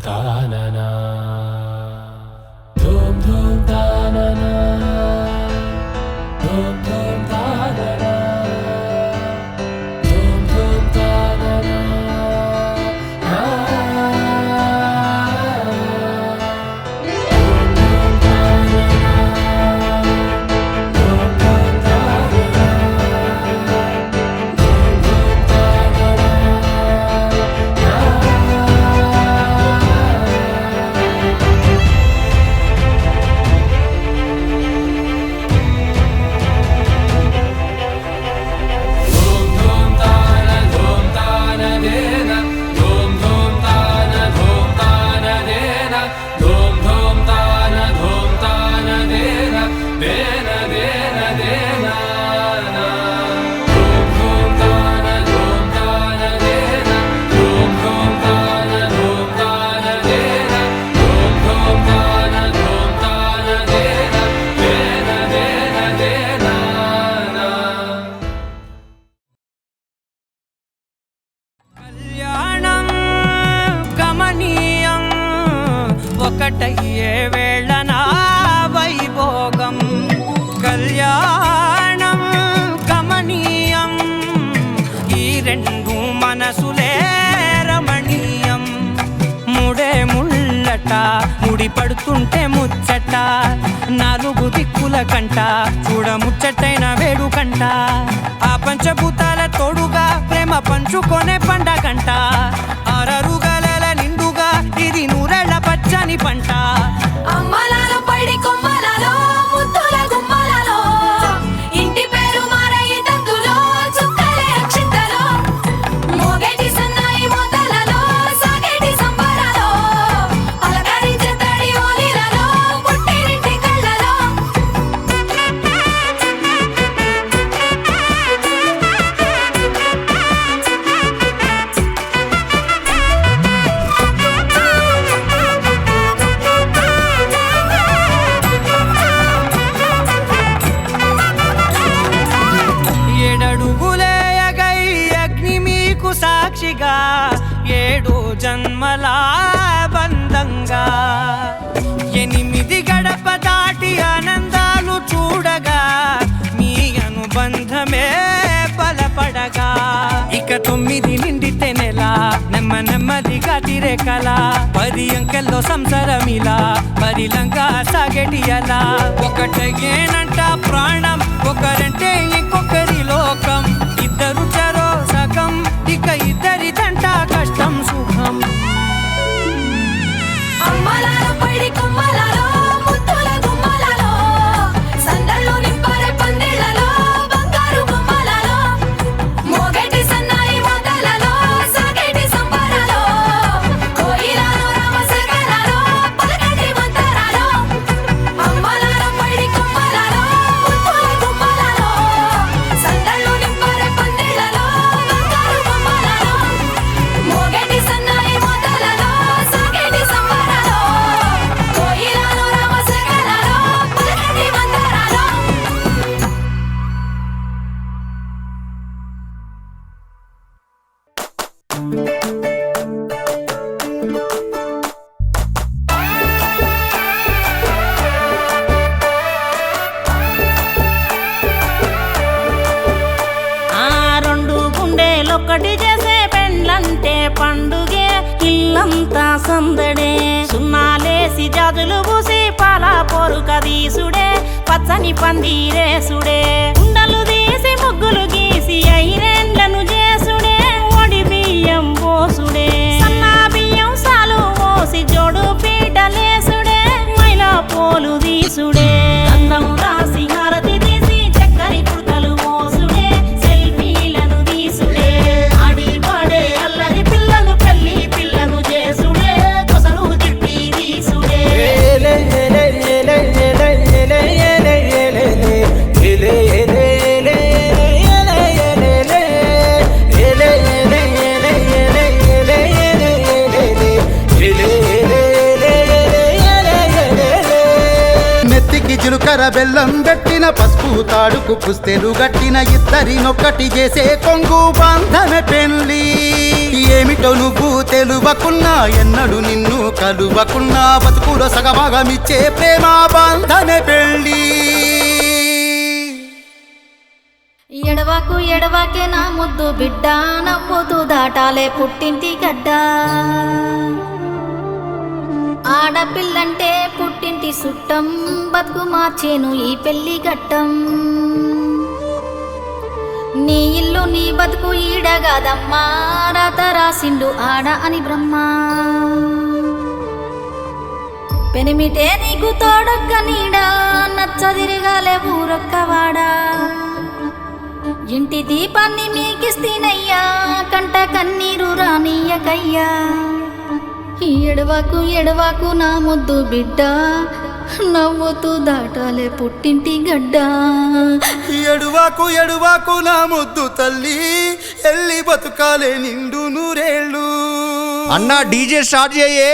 తాననా ధూమ్ ధూమ్ తాననా ధూమ్ ధూమ్ తాననా ధూమ్ ధూమ్ తాననా ఒకటయ్యే వేళన వైభోగం కళ్యాణం గమనీయం ఈ రెండు మనసులే రమణీయం ముడే ముళ్ళట ముడి పడుతుంటే ముచ్చట నాలుగు దిక్కుల కంట చూడ ముచ్చటైన వేడుకంట ఆ పంచభూతాల తోడుగా ప్రేమ పంచుకొనే పండగంట ఆరరుగల నిండుగా ఇది నూరెళ్ళ పచ్చని పంట అమ్మలాలో పడి కొమ్మలలో ముద్దుల గుమ్మలలో ఇంటి పేరు మారయి తందులో చుక్కలే అక్షింతలో మోగేటి సన్నాయి మోతలలో సాగేటి సంబరాలో పలకరించే తడి ఓలిలలో పుట్టినింటి కళ్ళలో ఏడడుగులేయగై అగ్ని మీకు సాక్షిగా ఏడు జన్మల బంధంగా ఎనిమిది గడప దాటి ఆనందాలు చూడగా మీ అనుబంధమే బలపడగా ఇక 9 నిండితే నెల నెమ్మదిగా తిరేకల 10 అంకెల్లో సంసారమిలా పరిలంగా సాగేటి అలా ఒకటేనంట ప్రాణం ఒకరంటే ఇంకొకరి లోకం ఇద్దరు చరో సగం ఇక ఇద్దరి దంట కష్టం సుఖం అమ్మలాలో పడి కొమ్మలలో ముద్దుల గుమ్మలలో సందళ్ళు నింపరే పందిళ్ళలో బంగారు గుమ్మలలో మోగేటి సన్నాయి మోతలలో సాగేటి సంబరాలో కోయిలలో రామశకలలో పలకటి మంతరాలో అమ్మలాలో పడి కొమ్మలలో ముద్దుల గుమ్మలలో సందళ్ళు నింపరే పందిళ్ళలో బంగారు గుమ్మలలో మోగేటి సన్నాయి మోతలలో సాగేటి సంబరాలో కోయిలలో రామశకలలో పలకటి మంతరాలో ఆ రెండు గుండెలొక్కటి చేసే పెండ్లంటే పండుగే ఇల్లంతా సందడే సున్నాలేసి జాజులు పూసి పాల పొరుక దీసుడే పచ్చని పందిరేసుడే ఉండలు తీసి ముగ్గులు గీసి ఐరేండ్లను చేసుడే ఒడి బియ్యం పోసుడే సన్నా బియ్యం సాలు పోసి జోడు పీటలేసుడే మైలా పోలు దీసుడే అందం రాసి హారతి తీసి చక్కని కుర్తలు మోసుడే సెల్ఫీలను తీసుడే ఆడి పాడే అల్లరి పిల్లలు పెళ్లి పిల్లను చేసుడే కొసలు తిప్పి తీసుడే ఏలే చక్కెర బెల్లం పెట్టిన పసుపు తాడుకు పుస్తెలు గట్టిన ఇద్దరినొక్కటి చేసే కొంగు బంధమే పెళ్ళి ఏమిటో నువ్వు తెలువకున్నా ఎన్నడు నిన్ను కలువకున్నా బతుకులో సగభాగమిచ్చే ప్రేమ బంధమే పెళ్ళి ఎడవాకు ఎడవాకే నా ముద్దు బిడ్డ నవ్వుతూ దాటాలే పుట్టింటి గడ్డ ఆడపిల్లంటే పుట్టింటి సుట్టం బతుకు మార్చేను ఈ పెళ్లి ఘట్టం నీ ఇల్లు నీ బతుకు ఈడగాదమ్మా రాత రాసిండు ఆడ అని బ్రహ్మ పెనిమిటే నీకు తోడొక్క నీడా నచ్చదిరగాలే ఊరొక్కవాడా ఇంటి దీపాన్ని మీకిస్తీనయ్యా కంట కన్నీరు రానియకయ్యా ఎడవాకు ఎడవాకు నా ముద్దు బిడ్డ నవ్వుతూ దాటాలే పుట్టింటి గడ్డ ఎడువాకు ఎడువాకు నా ముద్దు తల్లి ఎల్లి బతుకాలే నిండు నూరేళ్ళు అన్నా డీజే స్టార్ట్ చేయే.